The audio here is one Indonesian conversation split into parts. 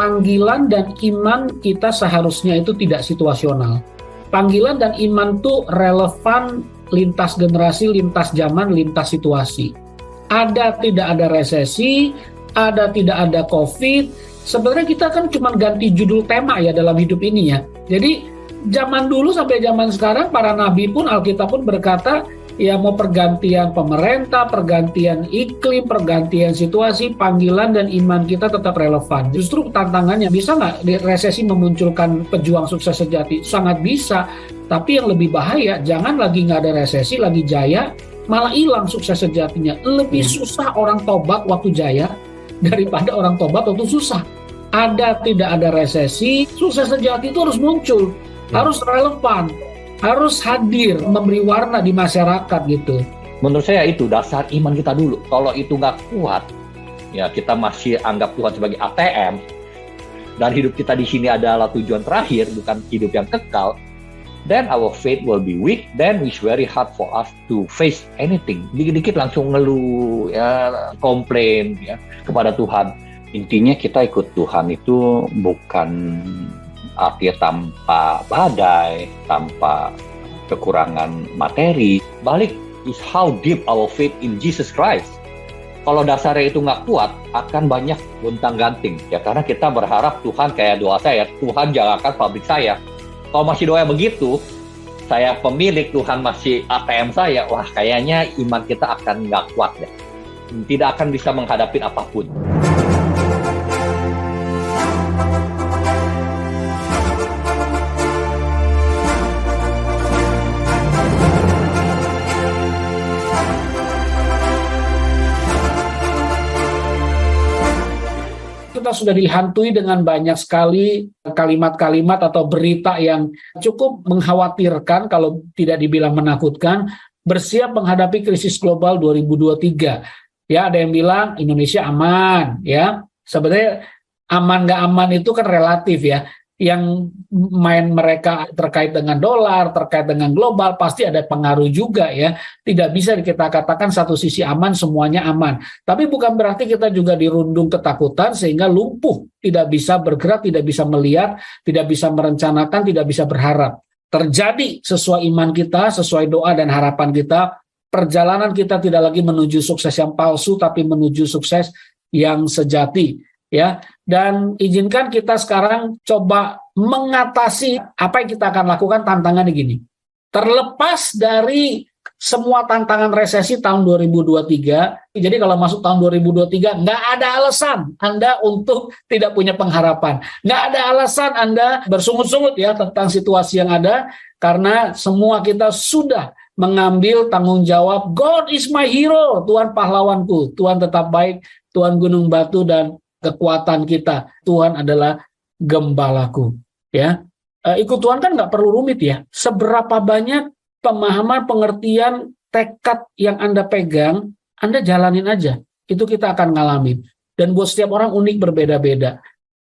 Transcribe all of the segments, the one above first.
panggilan dan iman kita seharusnya itu tidak situasional. Panggilan dan iman itu relevan lintas generasi, lintas zaman, lintas situasi. Ada tidak ada resesi, ada tidak ada COVID. Sebenarnya kita kan cuma ganti judul tema ya dalam hidup ini ya. Jadi zaman dulu sampai zaman sekarang para nabi pun, Alkitab pun berkata ya mau pergantian pemerintah, pergantian iklim, pergantian situasi, panggilan dan iman kita tetap relevan. Justru tantangannya, bisa nggak resesi memunculkan pejuang sukses sejati? Sangat bisa, tapi yang lebih bahaya, jangan lagi nggak ada resesi, lagi jaya, malah hilang sukses sejatinya. Lebih susah orang tobat waktu jaya daripada orang tobat waktu susah. Ada tidak ada resesi, sukses sejati itu harus muncul, harus relevan, harus hadir, memberi warna di masyarakat gitu. Menurut saya itu dasar iman kita dulu. Kalau itu nggak kuat, ya kita masih anggap Tuhan sebagai ATM, dan hidup kita di sini adalah tujuan terakhir, bukan hidup yang kekal, then our faith will be weak, then it's very hard for us to face anything. Dikit-dikit langsung ngeluh, ya, komplain ya, kepada Tuhan. Intinya kita ikut Tuhan itu bukan artinya tanpa badai, tanpa kekurangan materi. Balik is how deep our faith in Jesus Christ. Kalau dasarnya itu nggak kuat, akan banyak gontang-ganting. Ya karena kita berharap Tuhan kayak doa saya, Tuhan jangankan pabrik saya. Kalau masih doa begitu, saya pemilik, Tuhan masih ATM saya, wah kayaknya iman kita akan nggak kuat deh. Tidak akan bisa menghadapi apapun. Kita sudah dihantui dengan banyak sekali kalimat-kalimat atau berita yang cukup mengkhawatirkan, kalau tidak dibilang menakutkan. Bersiap menghadapi krisis global 2023. Ya, ada yang bilang Indonesia aman, ya. Sebenarnya aman nggak aman itu kan relatif ya. Yang main mereka terkait dengan dolar, terkait dengan global, pasti ada pengaruh juga ya. Tidak bisa kita katakan satu sisi aman, semuanya aman. Tapi bukan berarti kita juga dirundung ketakutan sehingga lumpuh, tidak bisa bergerak, tidak bisa melihat, tidak bisa merencanakan, tidak bisa berharap. Terjadi sesuai iman kita, sesuai doa dan harapan kita, perjalanan kita tidak lagi menuju sukses yang palsu, tapi menuju sukses yang sejati. Ya, dan izinkan kita sekarang coba mengatasi apa yang kita akan lakukan. Tantangannya gini, terlepas dari semua tantangan resesi tahun 2023, jadi kalau masuk tahun 2023 nggak ada alasan Anda untuk tidak punya pengharapan, nggak ada alasan Anda bersungut-sungut ya tentang situasi yang ada, karena semua kita sudah mengambil tanggung jawab. God is my hero, Tuhan pahlawanku, Tuhan tetap baik, Tuhan gunung batu dan kekuatan kita, Tuhan adalah gembalaku. Ya, ikut Tuhan kan nggak perlu rumit ya. Seberapa banyak pemahaman, pengertian, tekad yang Anda pegang, Anda jalanin aja. Itu kita akan ngalamin. Dan buat setiap orang unik berbeda-beda.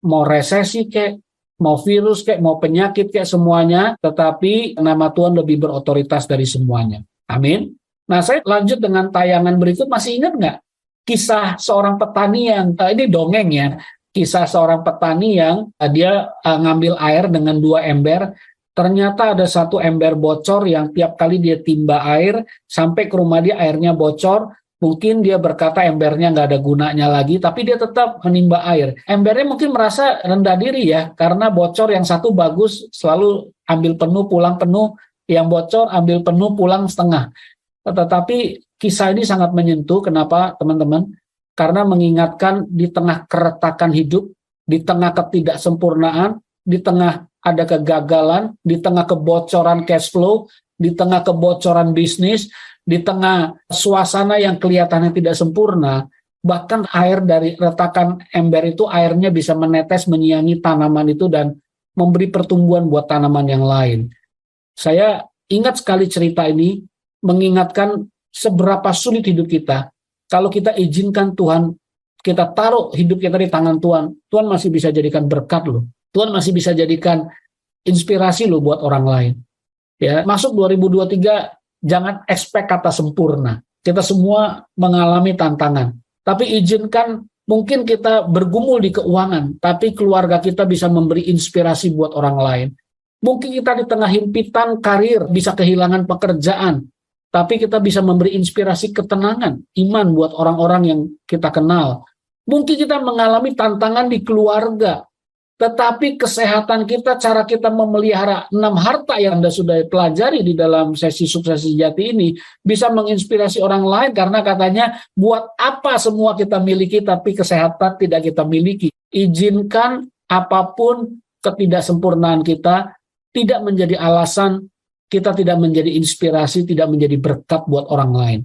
Mau resesi kayak, mau virus kayak, mau penyakit kayak, semuanya. Tetapi nama Tuhan lebih berotoritas dari semuanya. Amin. Nah, saya lanjut dengan tayangan berikut. Masih ingat nggak? Kisah seorang petani yang, ini dongeng ya, kisah seorang petani yang dia ngambil air dengan 2 ember, ternyata ada 1 ember bocor yang tiap kali dia timba air, sampai ke rumah dia airnya bocor, mungkin dia berkata embernya nggak ada gunanya lagi, tapi dia tetap menimba air. Embernya mungkin merasa rendah diri ya, karena bocor, yang satu bagus, selalu ambil penuh, pulang penuh, yang bocor ambil penuh, pulang setengah. Tetapi kisah ini sangat menyentuh. Kenapa teman-teman? Karena mengingatkan di tengah keretakan hidup, di tengah ketidaksempurnaan, di tengah ada kegagalan, di tengah kebocoran cash flow, di tengah kebocoran bisnis, di tengah suasana yang kelihatannya tidak sempurna, bahkan air dari retakan ember itu, airnya bisa menetes menyiangi tanaman itu dan memberi pertumbuhan buat tanaman yang lain. Saya ingat sekali cerita ini, mengingatkan seberapa sulit hidup kita. Kalau kita izinkan Tuhan, kita taruh hidup kita di tangan Tuhan, Tuhan masih bisa jadikan berkat loh. Tuhan masih bisa jadikan inspirasi loh buat orang lain. Ya, masuk 2023, jangan expect kata sempurna. Kita semua mengalami tantangan. Tapi izinkan Mungkin kita bergumul di keuangan, tapi keluarga kita bisa memberi inspirasi buat orang lain. Mungkin kita di tengah himpitan karir, bisa kehilangan pekerjaan, tapi kita bisa memberi inspirasi ketenangan, iman buat orang-orang yang kita kenal. Mungkin kita mengalami tantangan di keluarga, tetapi kesehatan kita, cara kita memelihara 6 harta yang Anda sudah pelajari di dalam sesi sukses sejati ini, bisa menginspirasi orang lain karena katanya, buat apa semua kita miliki tapi kesehatan tidak kita miliki. Izinkan apapun ketidaksempurnaan kita tidak menjadi alasan kita tidak menjadi inspirasi, tidak menjadi berkat buat orang lain.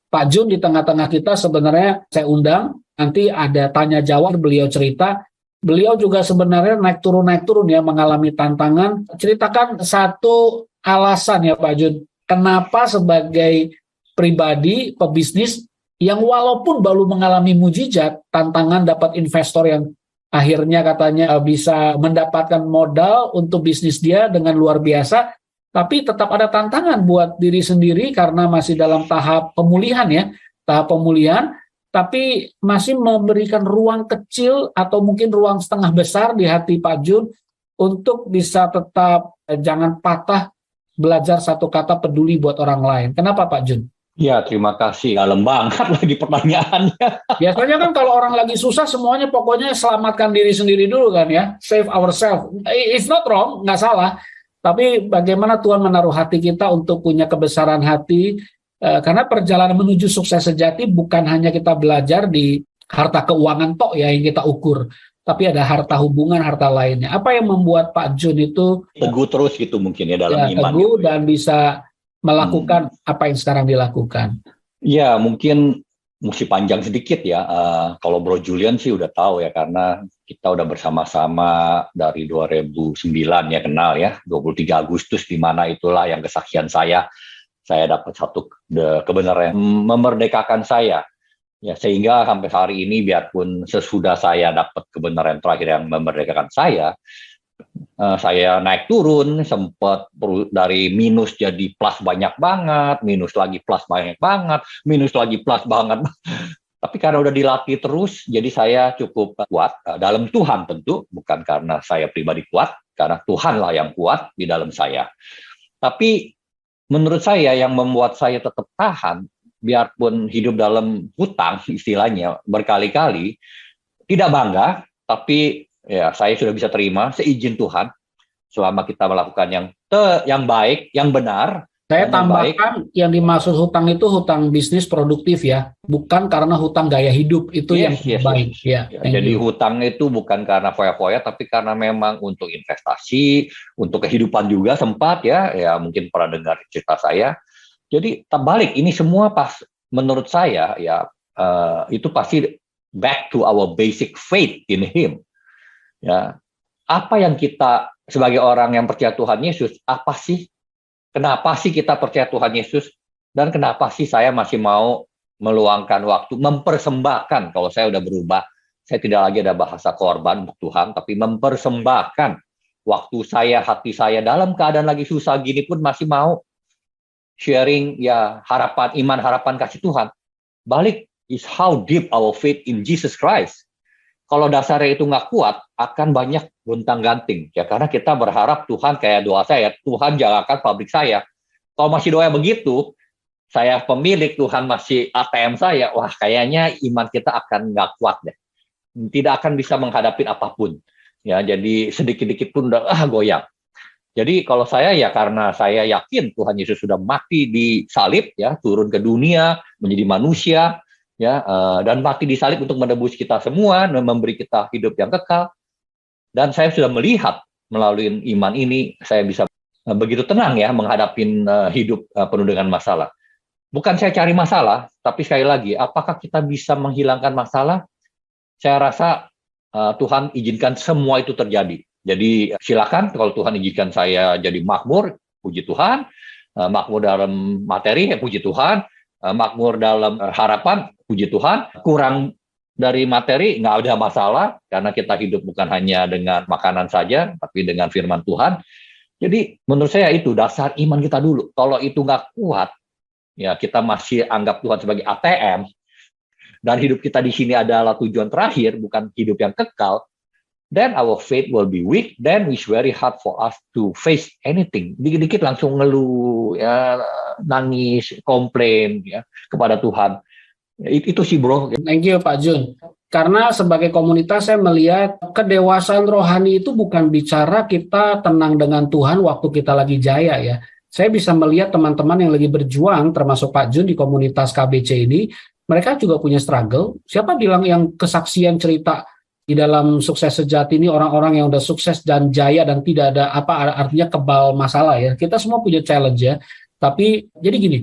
Pak Jun di tengah-tengah kita sebenarnya saya undang, nanti ada tanya jawab, beliau cerita. Beliau juga sebenarnya naik turun ya, mengalami tantangan. Ceritakan satu alasan ya Pak Jun, kenapa sebagai pribadi, pebisnis, yang walaupun baru mengalami mujizat, tantangan dapat investor yang akhirnya katanya bisa mendapatkan modal untuk bisnis dia dengan luar biasa, tapi tetap ada tantangan buat diri sendiri karena masih dalam tahap pemulihan ya, tapi masih memberikan ruang kecil atau mungkin ruang setengah besar di hati Pak Jun untuk bisa tetap jangan patah belajar satu kata peduli buat orang lain. Kenapa Pak Jun? Ya, terima kasih. Dalam banget lagi pertanyaannya. Biasanya kan kalau orang lagi susah semuanya pokoknya selamatkan diri sendiri dulu kan ya. Save ourselves. It's not wrong, nggak salah. Tapi bagaimana Tuhan menaruh hati kita untuk punya kebesaran hati. Karena perjalanan menuju sukses sejati bukan hanya kita belajar di harta keuangan tok ya yang kita ukur. Tapi ada harta hubungan, harta lainnya. Apa yang membuat Pak Jun itu teguh terus gitu mungkin ya dalam iman. Teguh gitu, dan bisa melakukan apa yang sekarang dilakukan. Ya, mungkin mesti panjang sedikit ya. Kalau Bro Julian sih udah tahu ya, karena kita udah bersama-sama dari 2009 ya kenal ya. 23 Agustus di mana itulah yang kesaksian saya dapat satu kebenaran yang memerdekakan saya. Ya, sehingga sampai hari ini biarpun sesudah saya dapat kebenaran terakhir yang memerdekakan saya naik turun, sempat dari minus jadi plus banyak banget, minus lagi plus banyak banget, minus lagi plus banget. Tapi karena udah dilatih terus, jadi saya cukup kuat dalam Tuhan tentu, bukan karena saya pribadi kuat, karena Tuhanlah yang kuat di dalam saya. Tapi menurut saya yang membuat saya tetap tahan, biarpun hidup dalam hutang istilahnya berkali-kali, tidak bangga, tapi ya saya sudah bisa terima seizin Tuhan selama kita melakukan yang baik, yang benar. Saya tambahkan yang dimaksud hutang itu hutang bisnis produktif ya, bukan karena hutang gaya hidup itu yang baik. Yes. Ya, jadi hutang itu bukan karena foya-foya, tapi karena memang untuk investasi, untuk kehidupan juga sempat ya mungkin pernah dengar cerita saya. Jadi terbalik, ini semua menurut saya ya itu pasti back to our basic faith in Him. Ya, apa yang kita sebagai orang yang percaya Tuhan Yesus, apa sih? Kenapa sih kita percaya Tuhan Yesus? Dan kenapa sih saya masih mau meluangkan waktu, mempersembahkan, kalau saya udah berubah, saya tidak lagi ada bahasa korban untuk Tuhan, tapi mempersembahkan waktu saya, hati saya, dalam keadaan lagi susah gini pun masih mau sharing ya harapan, iman, harapan kasih Tuhan. Balik is how deep our faith in Jesus Christ. Kalau dasarnya itu nggak kuat, akan banyak gontang-ganting. Ya, karena kita berharap Tuhan, kayak doa saya, Tuhan jangankan pabrik saya. Kalau masih doa begitu, saya pemilik, Tuhan masih ATM saya, wah kayaknya iman kita akan nggak kuat deh. Tidak akan bisa menghadapi apapun. Ya, jadi sedikit-sedikit pun udah goyang. Jadi kalau saya ya karena saya yakin Tuhan Yesus sudah mati di salib, ya turun ke dunia, menjadi manusia, ya dan mati di salib untuk menebus kita semua dan memberi kita hidup yang kekal. Dan saya sudah melihat melalui iman ini saya bisa begitu tenang ya menghadapi hidup penuh dengan masalah. Bukan saya cari masalah, tapi sekali lagi apakah kita bisa menghilangkan masalah? Saya rasa Tuhan izinkan semua itu terjadi. Jadi silakan kalau Tuhan izinkan saya jadi makmur, puji Tuhan. Makmur dalam materi, puji Tuhan. Makmur dalam harapan, puji Tuhan. Kurang dari materi, nggak ada masalah, karena kita hidup bukan hanya dengan makanan saja, tapi dengan firman Tuhan. Jadi menurut saya itu dasar iman kita dulu. Kalau itu nggak kuat, ya kita masih anggap Tuhan sebagai ATM, dan hidup kita di sini adalah tujuan terakhir, bukan hidup yang kekal, then our faith will be weak, then it's very hard for us to face anything. Dikit-dikit langsung ngeluh, ya, nangis, komplain ya kepada Tuhan. Itu sih bro. Thank you Pak Jun. Karena sebagai komunitas saya melihat kedewasaan rohani itu bukan bicara kita tenang dengan Tuhan waktu kita lagi jaya ya. Saya bisa melihat teman-teman yang lagi berjuang, termasuk Pak Jun di komunitas KBC ini, mereka juga punya struggle. Siapa bilang yang kesaksian cerita di dalam Sukses Sejati ini orang-orang yang udah sukses dan jaya dan tidak ada apa artinya kebal masalah ya. Kita semua punya challenge ya. Tapi jadi gini,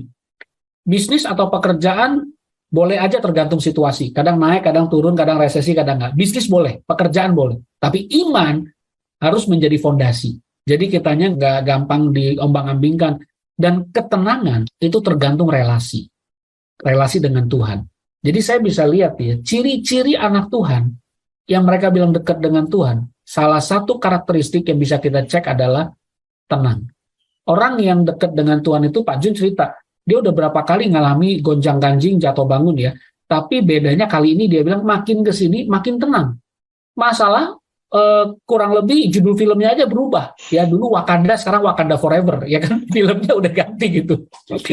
bisnis atau pekerjaan boleh aja tergantung situasi. Kadang naik, kadang turun, kadang resesi, kadang nggak. Bisnis boleh, pekerjaan boleh. Tapi iman harus menjadi fondasi. Jadi kitanya nggak gampang diombang-ambingkan. Dan ketenangan itu tergantung relasi. Relasi dengan Tuhan. Jadi saya bisa lihat ya, ciri-ciri anak Tuhan yang mereka bilang dekat dengan Tuhan, salah satu karakteristik yang bisa kita cek adalah tenang. Orang yang dekat dengan Tuhan itu, Pak Jun cerita, dia udah berapa kali ngalami gonjang-ganjing, jatuh bangun ya. Tapi bedanya kali ini dia bilang makin kesini makin tenang. Masalah kurang lebih judul filmnya aja berubah. Ya dulu Wakanda, sekarang Wakanda Forever. Ya kan filmnya udah ganti gitu.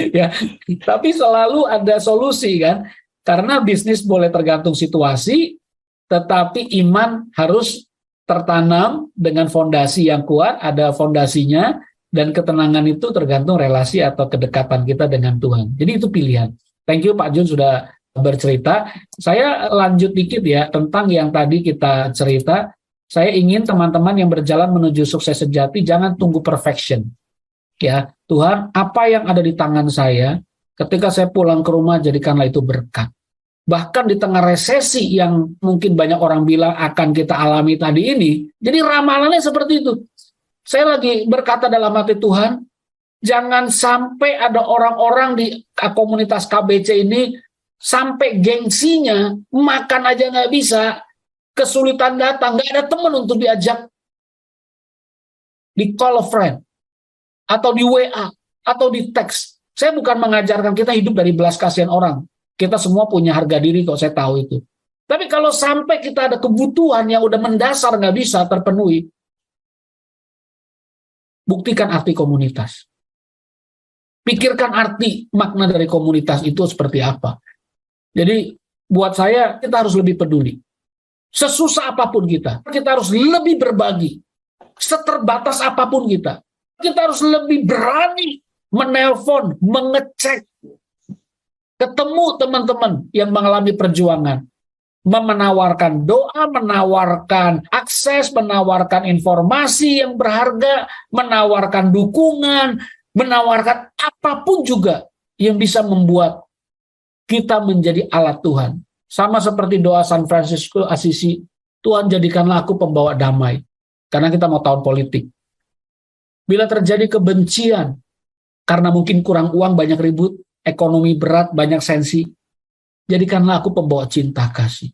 Ya. Tapi selalu ada solusi kan. Karena bisnis boleh tergantung situasi, tetapi iman harus tertanam dengan fondasi yang kuat, ada fondasinya. Dan ketenangan itu tergantung relasi atau kedekatan kita dengan Tuhan. Jadi itu pilihan. Thank you Pak Jun sudah bercerita. Saya lanjut dikit ya tentang yang tadi kita cerita. Saya ingin teman-teman yang berjalan menuju sukses sejati jangan tunggu perfection. Ya, Tuhan, apa yang ada di tangan saya ketika saya pulang ke rumah jadikanlah itu berkat. Bahkan di tengah resesi yang mungkin banyak orang bilang akan kita alami tadi ini, jadi ramalannya seperti itu. Saya lagi berkata dalam hati Tuhan, jangan sampai ada orang-orang di komunitas KBC ini sampai gengsinya makan aja nggak bisa, kesulitan datang, nggak ada teman untuk diajak di call a friend, atau di WA, atau di teks. Saya bukan mengajarkan kita hidup dari belas kasihan orang. Kita semua punya harga diri kok, saya tahu itu. Tapi kalau sampai kita ada kebutuhan yang udah mendasar nggak bisa terpenuhi, buktikan arti komunitas. Pikirkan arti makna dari komunitas itu seperti apa. Jadi buat saya kita harus lebih peduli. Sesusah apapun kita harus lebih berbagi. Seterbatas apapun kita harus lebih berani menelpon, mengecek, ketemu teman-teman yang mengalami perjuangan. Menawarkan doa, menawarkan akses, menawarkan informasi yang berharga, menawarkan dukungan, menawarkan apapun juga yang bisa membuat kita menjadi alat Tuhan. Sama seperti doa San Francisco Assisi, Tuhan jadikanlah aku pembawa damai. Karena kita mau tahun politik. Bila terjadi kebencian, karena mungkin kurang uang, banyak ribut, ekonomi berat, banyak sensi, jadikanlah aku pembawa cinta kasih.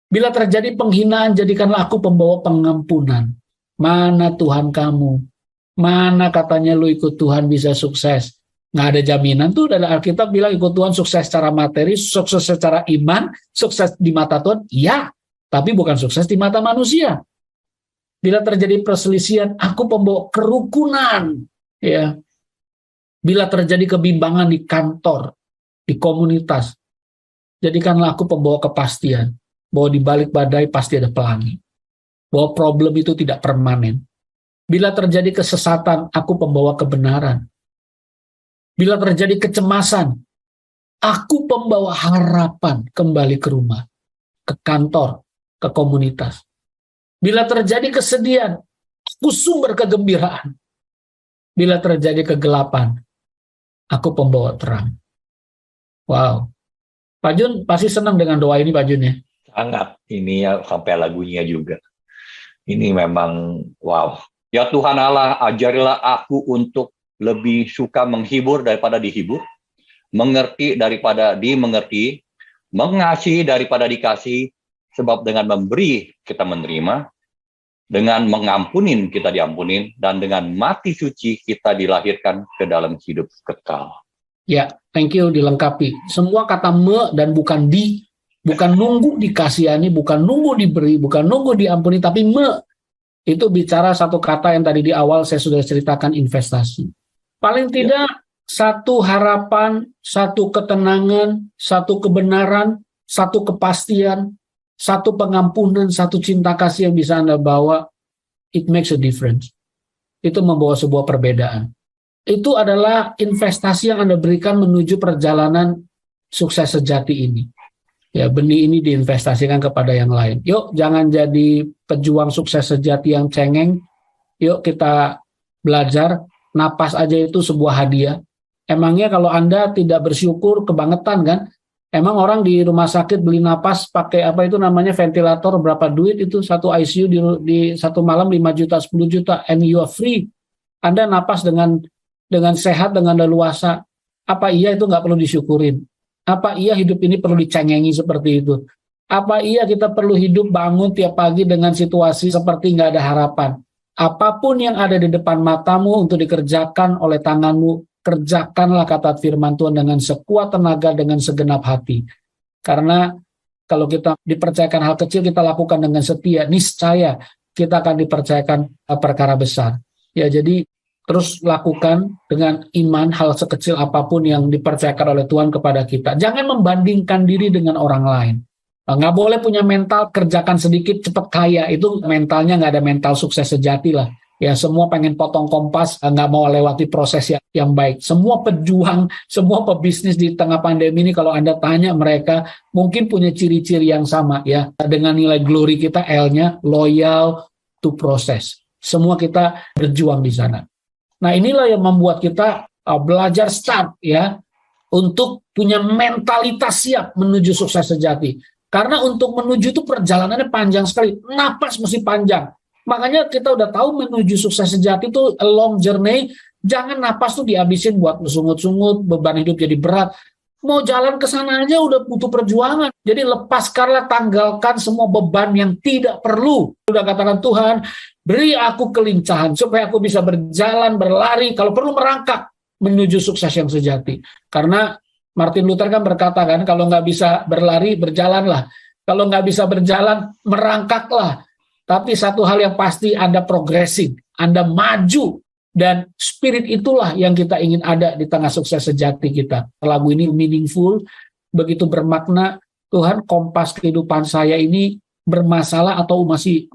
Bila terjadi penghinaan, jadikanlah aku pembawa pengampunan. Mana Tuhan kamu? Mana katanya lu ikut Tuhan bisa sukses? Nggak ada jaminan tuh. Dari Alkitab bilang ikut Tuhan sukses secara materi, sukses secara iman, sukses di mata Tuhan. Ya, tapi bukan sukses di mata manusia. Bila terjadi perselisihan, aku pembawa kerukunan. Ya. Bila terjadi kebimbangan di kantor, di komunitas, jadikanlah aku pembawa kepastian. Bahwa di balik badai pasti ada pelangi. Bahwa problem itu tidak permanen. Bila terjadi kesesatan, aku pembawa kebenaran. Bila terjadi kecemasan, aku pembawa harapan kembali ke rumah, ke kantor, ke komunitas. Bila terjadi kesedihan, aku sumber kegembiraan. Bila terjadi kegelapan, aku pembawa terang. Wow. Pak Jun pasti senang dengan doa ini Pak Jun ya? Sangat, ini ya sampai lagunya juga. Ini memang wow. Ya Tuhan Allah, ajarilah aku untuk lebih suka menghibur daripada dihibur, mengerti daripada dimengerti, mengasihi daripada dikasih, sebab dengan memberi kita menerima, dengan mengampunin kita diampunin, dan dengan mati suci kita dilahirkan ke dalam hidup kekal. Ya, thank you dilengkapi. Semua kata me dan bukan di Bukan nunggu dikasihani, bukan nunggu diberi, bukan nunggu diampuni, tapi itu bicara satu kata yang tadi di awal saya sudah ceritakan, investasi. Paling tidak satu harapan, satu ketenangan, satu kebenaran, satu kepastian, satu pengampunan, satu cinta kasih yang bisa Anda bawa, it makes a difference. Itu membawa sebuah perbedaan. Itu adalah investasi yang Anda berikan menuju perjalanan sukses sejati ini. Ya, benih ini diinvestasikan kepada yang lain. Yuk, jangan jadi pejuang sukses sejati yang cengeng. Yuk kita belajar, napas aja itu sebuah hadiah. Emangnya kalau Anda tidak bersyukur, kebangetan kan? Emang orang di rumah sakit beli napas pakai apa itu namanya ventilator, berapa duit itu satu ICU di satu malam 5 juta, 10 juta, and you are free. Anda napas dengan sehat, dengan leluasa. Apa iya itu nggak perlu disyukurin? Apa iya hidup ini perlu dicengengi seperti itu? Apa iya kita perlu hidup bangun tiap pagi dengan situasi seperti nggak ada harapan? Apapun yang ada di depan matamu untuk dikerjakan oleh tanganmu, kerjakanlah kata firman Tuhan dengan sekuat tenaga, dengan segenap hati. Karena kalau kita dipercayakan hal kecil, kita lakukan dengan setia, niscaya kita akan dipercayakan perkara besar. Ya, jadi terus lakukan dengan iman hal sekecil apapun yang dipercayakan oleh Tuhan kepada kita. Jangan membandingkan diri dengan orang lain. Nggak boleh punya mental kerjakan sedikit cepat kaya. Itu mentalnya nggak ada mental sukses sejati lah. Ya, semua pengen potong kompas, nggak mau lewati proses yang baik. Semua pejuang, semua pebisnis di tengah pandemi ini kalau Anda tanya mereka, mungkin punya ciri-ciri yang sama ya. Dengan nilai glory kita L-nya, loyal to process. Semua kita berjuang di sana. Nah, inilah yang membuat kita belajar start ya untuk punya mentalitas siap menuju sukses sejati. Karena untuk menuju itu perjalanannya panjang sekali, napas mesti panjang. Makanya kita udah tahu menuju sukses sejati itu a long journey. Jangan napas tuh dihabisin buat sungut-sungut, beban hidup jadi berat. Mau jalan ke sana aja udah butuh perjuangan. Jadi lepaskanlah, tanggalkan semua beban yang tidak perlu. Udah katakan Tuhan, beri aku kelincahan supaya aku bisa berjalan, berlari, kalau perlu merangkak menuju sukses yang sejati. Karena Martin Luther kan berkata kan, kalau nggak bisa berlari, berjalanlah. Kalau nggak bisa berjalan, merangkaklah. Tapi satu hal yang pasti, Anda progressing, Anda maju. Dan spirit itulah yang kita ingin ada di tengah sukses sejati kita. Lagu ini meaningful, begitu bermakna. Tuhan, kompas kehidupan saya ini bermasalah atau masih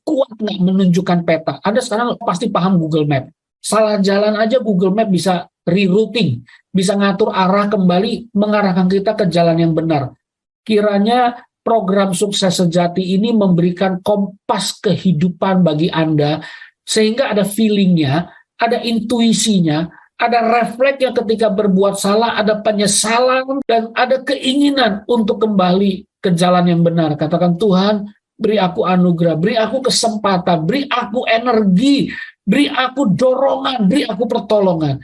kuat nggak menunjukkan peta. Anda sekarang pasti paham Google Map. Salah jalan aja Google Map bisa rerouting, bisa ngatur arah kembali, mengarahkan kita ke jalan yang benar. Kiranya program sukses sejati ini memberikan kompas kehidupan bagi Anda, sehingga ada feelingnya, ada intuisinya, ada refleksnya ketika berbuat salah, ada penyesalan, dan ada keinginan untuk kembali ke jalan yang benar. Katakan, Tuhan, beri aku anugerah, beri aku kesempatan, beri aku energi, beri aku dorongan, beri aku pertolongan.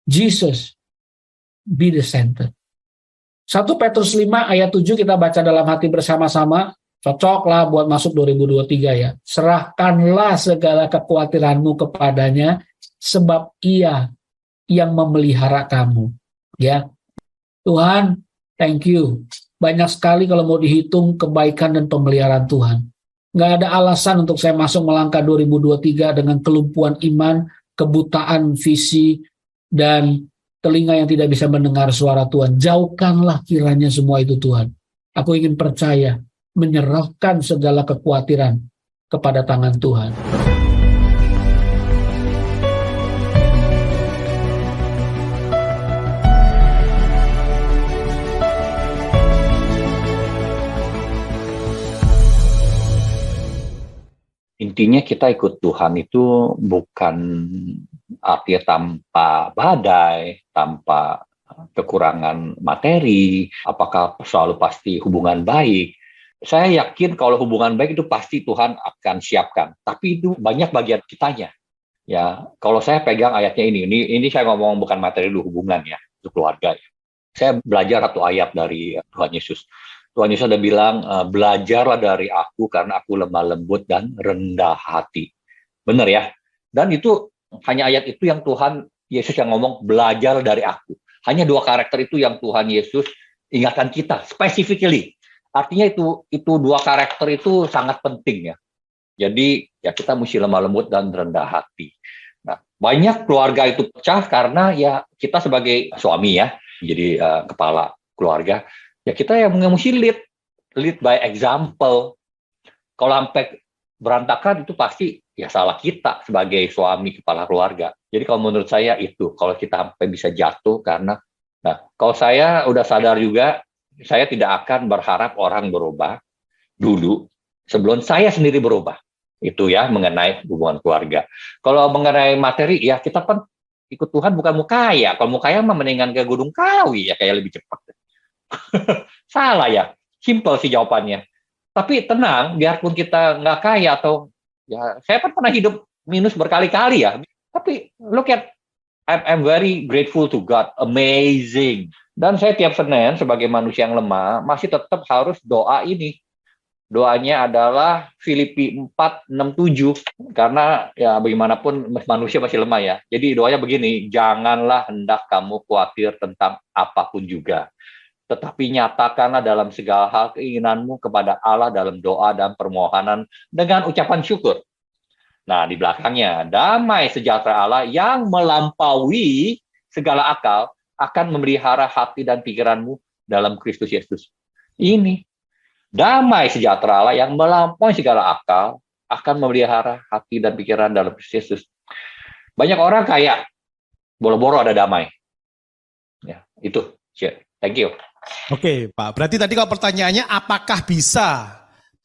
Jesus, be the center. 1 Petrus 5 ayat 7 kita baca dalam hati bersama-sama. Cocoklah buat masuk 2023 ya. Serahkanlah segala kekhawatiranmu kepadanya, sebab Ia yang memelihara kamu. Ya, Tuhan, thank you. Banyak sekali kalau mau dihitung kebaikan dan pemeliharaan Tuhan. Nggak ada alasan untuk saya masuk melangkah 2023 dengan kelumpuhan iman, kebutaan visi, dan telinga yang tidak bisa mendengar suara Tuhan. Jauhkanlah kiranya semua itu Tuhan. Aku ingin percaya, menyerahkan segala kekhawatiran kepada tangan Tuhan. Intinya kita ikut Tuhan itu bukan artinya tanpa badai, tanpa kekurangan materi, apakah selalu pasti hubungan baik. Saya yakin kalau hubungan baik itu pasti Tuhan akan siapkan, tapi itu banyak bagian kitanya. Ya, kalau saya pegang ayatnya ini saya ngomong bukan materi dulu, hubungan ya, itu keluarga. Saya belajar satu ayat dari Tuhan Yesus. Tuhan Yesus ada bilang, belajarlah dari aku karena aku lemah lembut dan rendah hati. Benar ya? Dan itu hanya ayat itu yang Tuhan Yesus yang ngomong, belajar dari aku. Hanya 2 karakter itu yang Tuhan Yesus ingatkan kita, specifically. Artinya itu dua karakter itu sangat penting ya. Jadi ya kita mesti lemah lembut dan rendah hati. Nah, banyak keluarga itu pecah karena ya kita sebagai suami ya, jadi kepala keluarga, ya kita yang mesti lead by example. Kalau sampai berantakan itu pasti ya salah kita sebagai suami kepala keluarga. Jadi kalau menurut saya itu, kalau kita sampai bisa jatuh karena, nah kalau saya udah sadar juga, saya tidak akan berharap orang berubah dulu sebelum saya sendiri berubah. Itu ya mengenai hubungan keluarga. Kalau mengenai materi, ya kita kan ikut Tuhan bukan mau kaya. Kalau mau kaya mah mendingan ke Gunung Kawi ya, kayak lebih cepat. Salah ya, simple sih jawabannya. Tapi tenang, biarpun kita nggak kaya atau ya saya kan pernah hidup minus berkali-kali ya. Tapi look at, I'm very grateful to God, amazing. Dan saya tiap Senin sebagai manusia yang lemah masih tetap harus doa ini. Doanya adalah Filipi 4:6-7, karena ya bagaimanapun manusia masih lemah ya. Jadi doanya begini, janganlah hendak kamu khawatir tentang apapun juga, tetapi nyatakanlah dalam segala hal keinginanmu kepada Allah dalam doa dan permohonan dengan ucapan syukur. Nah, di belakangnya, damai sejahtera Allah yang melampaui segala akal akan memelihara hati dan pikiranmu dalam Kristus Yesus. Ini damai sejahtera Allah yang melampaui segala akal akan memelihara hati dan pikiran dalam Kristus Yesus. Banyak orang kayak boro-boro ada damai. Ya, itu. Thank you. Oke, Pak. Berarti tadi kalau pertanyaannya apakah bisa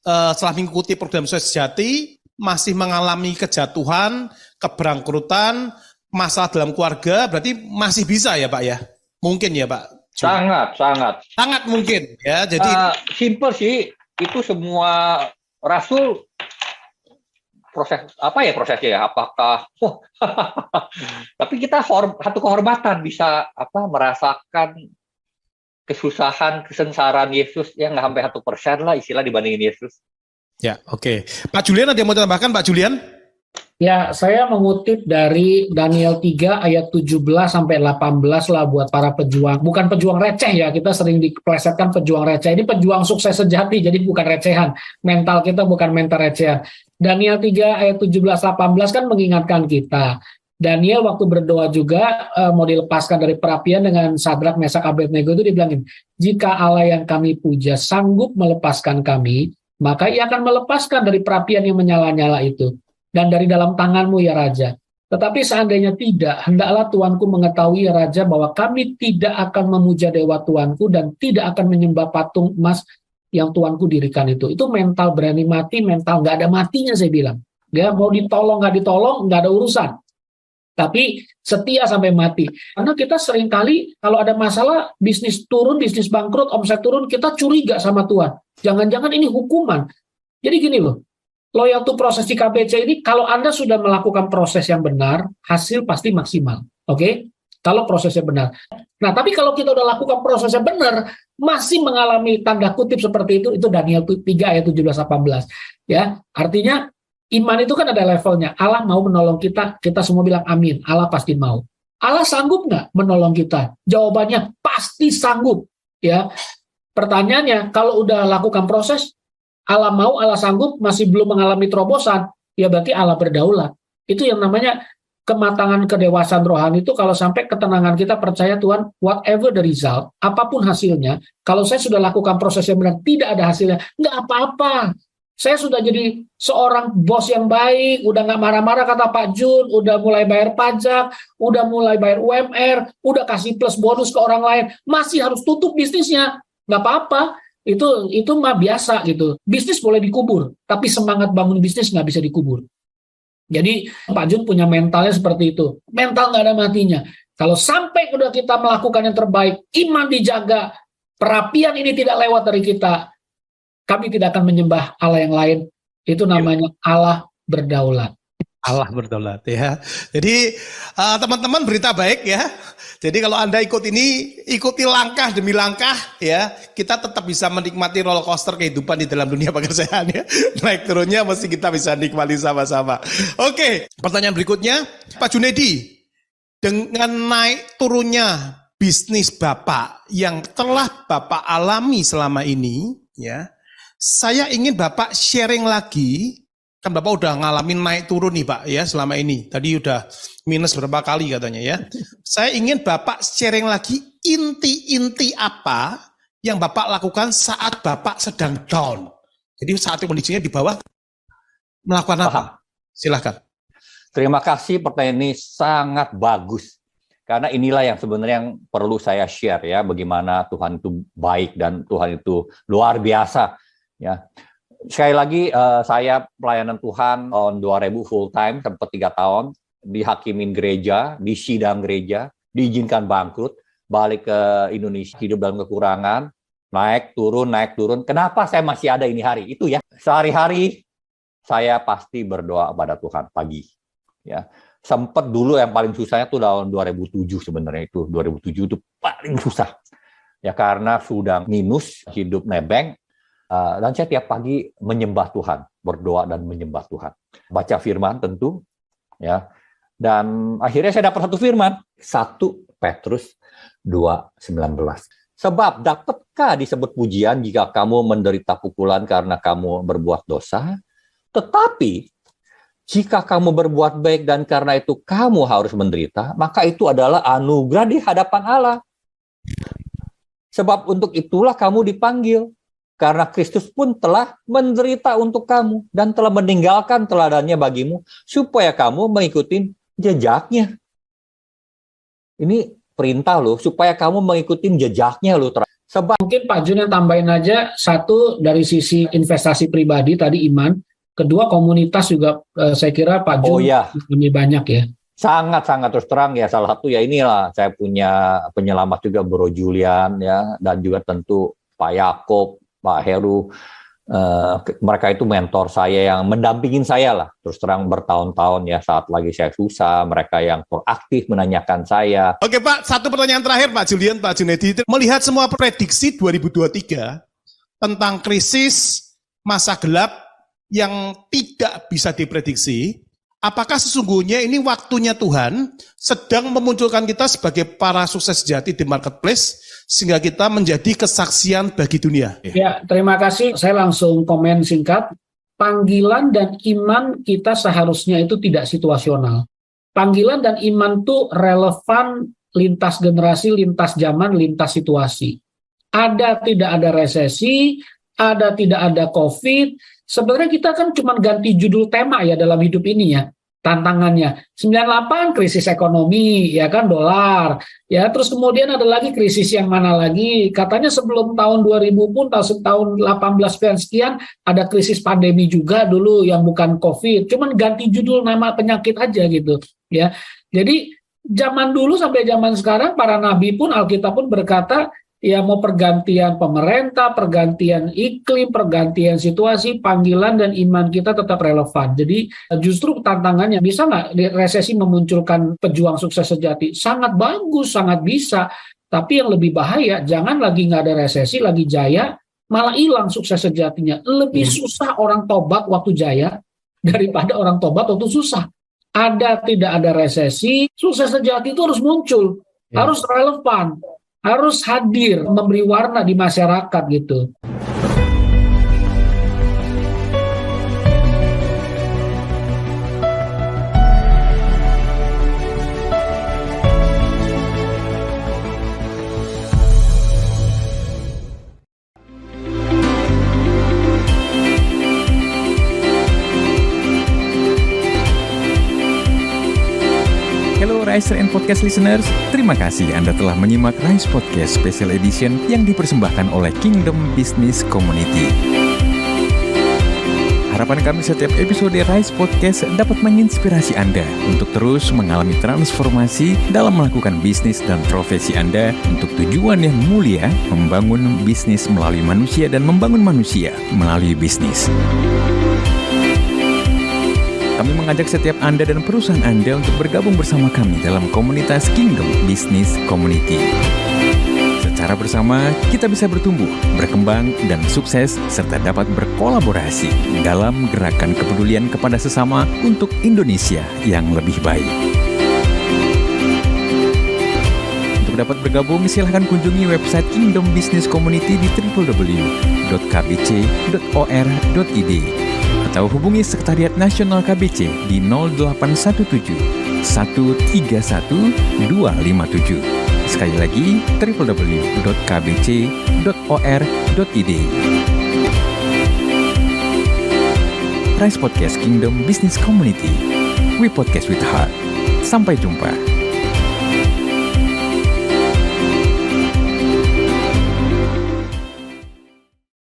setelah mengikuti program Sukses Sejati masih mengalami kejatuhan, keberangkrutan, masalah dalam keluarga, berarti masih bisa ya, Pak ya? Mungkin ya, Pak? Sangat mungkin ya. Jadi simple sih, itu semua rasul proses apa ya prosesnya ya? Apakah tapi kita satu kehormatan bisa merasakan kesusahan, kesengsaraan Yesus ya, nggak sampai 1% lah istilah dibandingin Yesus. Ya, oke. Pak Julian ada yang mau ditambahkan, Pak Julian? Ya, saya mengutip dari Daniel 3 ayat 17 sampai 18 lah buat para pejuang. Bukan pejuang receh ya, kita sering diplesetkan pejuang receh. Ini pejuang sukses sejati, jadi bukan recehan. Mental kita bukan mental recehan. Daniel 3 ayat 17-18 kan mengingatkan kita. Daniel waktu berdoa juga mau dilepaskan dari perapian dengan Sadrak, Mesak, Abednego itu dibilangin, jika Allah yang kami puja sanggup melepaskan kami, maka ia akan melepaskan dari perapian yang menyala-nyala itu. Dan dari dalam tanganmu ya Raja. Tetapi seandainya tidak, hendaklah Tuanku mengetahui ya Raja bahwa kami tidak akan memuja dewa Tuanku dan tidak akan menyembah patung emas yang Tuanku dirikan itu. Itu mental berani mati, mental nggak ada matinya saya bilang. Dia mau ditolong nggak ditolong, nggak ada urusan. Tapi setia sampai mati. Karena kita seringkali kalau ada masalah, bisnis turun, bisnis bangkrut, omset turun, kita curiga sama Tuhan. Jangan-jangan ini hukuman. Jadi gini loh, loyal to proses di KBC ini, kalau Anda sudah melakukan proses yang benar, hasil pasti maksimal. Oke? Kalau prosesnya benar. Nah, tapi kalau kita udah lakukan prosesnya benar, masih mengalami tanda kutip seperti itu Daniel 3 ayat 17-18. Ya, artinya iman itu kan ada levelnya. Allah mau menolong kita, kita semua bilang amin. Allah pasti mau. Allah sanggup nggak menolong kita? Jawabannya pasti sanggup. Ya, pertanyaannya, kalau udah lakukan proses, Allah mau, Allah sanggup, masih belum mengalami terobosan, ya berarti Allah berdaulat. Itu yang namanya kematangan kedewasaan rohani itu, kalau sampai ketenangan kita percaya Tuhan, whatever the result, apapun hasilnya, kalau saya sudah lakukan proses yang benar, tidak ada hasilnya, nggak apa-apa. Saya sudah jadi seorang bos yang baik, udah nggak marah-marah kata Pak Jun, udah mulai bayar pajak, udah mulai bayar UMR, udah kasih plus bonus ke orang lain, masih harus tutup bisnisnya, nggak apa-apa. Itu mah biasa gitu. Bisnis boleh dikubur, tapi semangat bangun bisnis nggak bisa dikubur. Jadi Pak Jun punya mentalnya seperti itu. Mental nggak ada matinya. Kalau sampai udah kita melakukan yang terbaik, iman dijaga, perapian ini tidak lewat dari kita, kami tidak akan menyembah Allah yang lain. Itu namanya Allah berdaulat. Allah berdaulat ya. Jadi teman-teman, berita baik ya. Jadi kalau Anda ikuti langkah demi langkah ya, kita tetap bisa menikmati roller coaster kehidupan di dalam dunia pekerjaan ya. Naik turunnya mesti kita bisa nikmati sama-sama. Oke, pertanyaan berikutnya, Pak Junedi, dengan naik turunnya bisnis Bapak yang telah Bapak alami selama ini, ya. Saya ingin Bapak sharing lagi, kan Bapak udah ngalamin naik turun nih Pak ya selama ini. Tadi udah minus berapa kali katanya ya. Saya ingin Bapak sharing lagi inti-inti apa yang Bapak lakukan saat Bapak sedang down. Jadi saat kondisinya di bawah, melakukan apa? Silahkan. Terima kasih, pertanyaan ini sangat bagus. Karena inilah yang sebenarnya yang perlu saya share ya, bagaimana Tuhan itu baik dan Tuhan itu luar biasa. Ya, sekali lagi saya pelayanan Tuhan tahun 2000 full time sempat 3 tahun, dihakimin gereja, di sidang gereja, diizinkan bangkrut, balik ke Indonesia, hidup dalam kekurangan, naik turun. Kenapa saya masih ada ini hari? Itu ya, sehari-hari saya pasti berdoa kepada Tuhan pagi. Ya, sempat dulu yang paling susahnya tuh tahun 2007 sebenarnya itu 2007 itu paling susah. Ya karena sudah minus, hidup nebeng. Dan saya tiap pagi menyembah Tuhan, berdoa dan menyembah Tuhan. Baca firman tentu, ya. Dan akhirnya saya dapat satu firman, 1 Petrus 2:19. Sebab dapatkah disebut pujian jika kamu menderita pukulan karena kamu berbuat dosa? Tetapi jika kamu berbuat baik dan karena itu kamu harus menderita, maka itu adalah anugerah di hadapan Allah. Sebab untuk itulah kamu dipanggil. Karena Kristus pun telah menderita untuk kamu dan telah meninggalkan teladannya bagimu supaya kamu mengikuti jejaknya. Ini perintah loh, supaya kamu mengikuti jejaknya loh. Sebab mungkin Pak Jun yang tambahin aja, satu dari sisi investasi pribadi tadi iman, kedua komunitas juga saya kira Pak Jun lebih banyak ya. Sangat terus terang ya, salah satu ya inilah saya punya penyelamat juga Bro Julian ya, dan juga tentu Pak Yakob, Pak Heru, mereka itu mentor saya yang mendampingin saya lah, terus terang bertahun-tahun ya, saat lagi saya susah, mereka yang proaktif menanyakan saya. Oke Pak, satu pertanyaan terakhir Pak Julian, Pak Junedi, melihat semua prediksi 2023 tentang krisis masa gelap yang tidak bisa diprediksi, apakah sesungguhnya ini waktunya Tuhan sedang memunculkan kita sebagai para sukses sejati di marketplace sehingga kita menjadi kesaksian bagi dunia? Ya, terima kasih. Saya langsung komen singkat. Panggilan dan iman kita seharusnya itu tidak situasional. Panggilan dan iman itu relevan lintas generasi, lintas zaman, lintas situasi. Ada tidak ada resesi, ada tidak ada COVID. Sebenarnya kita kan cuma ganti judul tema ya dalam hidup ini ya. Tantangannya 98 krisis ekonomi ya kan, dolar ya, terus kemudian ada lagi krisis yang mana lagi, katanya sebelum tahun 2000 pun tahun 18 sekian ada krisis pandemi juga dulu yang bukan COVID, cuman ganti judul nama penyakit aja gitu ya. Jadi zaman dulu sampai zaman sekarang para nabi pun, Alkitab pun berkata ya mau pergantian pemerintah, pergantian iklim, pergantian situasi, panggilan dan iman kita tetap relevan. Jadi justru tantangannya, bisa nggak resesi memunculkan pejuang sukses sejati? Sangat bagus, sangat bisa. Tapi yang lebih bahaya, jangan lagi nggak ada resesi, lagi jaya, malah hilang sukses sejatinya. Lebih susah orang tobat waktu jaya daripada orang tobat waktu susah. Ada tidak ada resesi, sukses sejati itu harus muncul, harus relevan, harus hadir, memberi warna di masyarakat gitu. Riser and Podcast listeners, terima kasih Anda telah menyimak Rise Podcast Special Edition yang dipersembahkan oleh Kingdom Business Community. Harapan kami setiap episode Rise Podcast dapat menginspirasi Anda untuk terus mengalami transformasi dalam melakukan bisnis dan profesi Anda untuk tujuan yang mulia, membangun bisnis melalui manusia dan membangun manusia melalui bisnis. Kami mengajak setiap Anda dan perusahaan Anda untuk bergabung bersama kami dalam komunitas Kingdom Business Community. Secara bersama, kita bisa bertumbuh, berkembang, dan sukses, serta dapat berkolaborasi dalam gerakan kepedulian kepada sesama untuk Indonesia yang lebih baik. Untuk dapat bergabung, silahkan kunjungi website Kingdom Business Community di www.kbc.or.id atau hubungi Sekretariat Nasional KBC di 0817 131 257. Sekali lagi, www.kbc.or.id. Rise Podcast Kingdom Business Community. We podcast with heart. Sampai jumpa.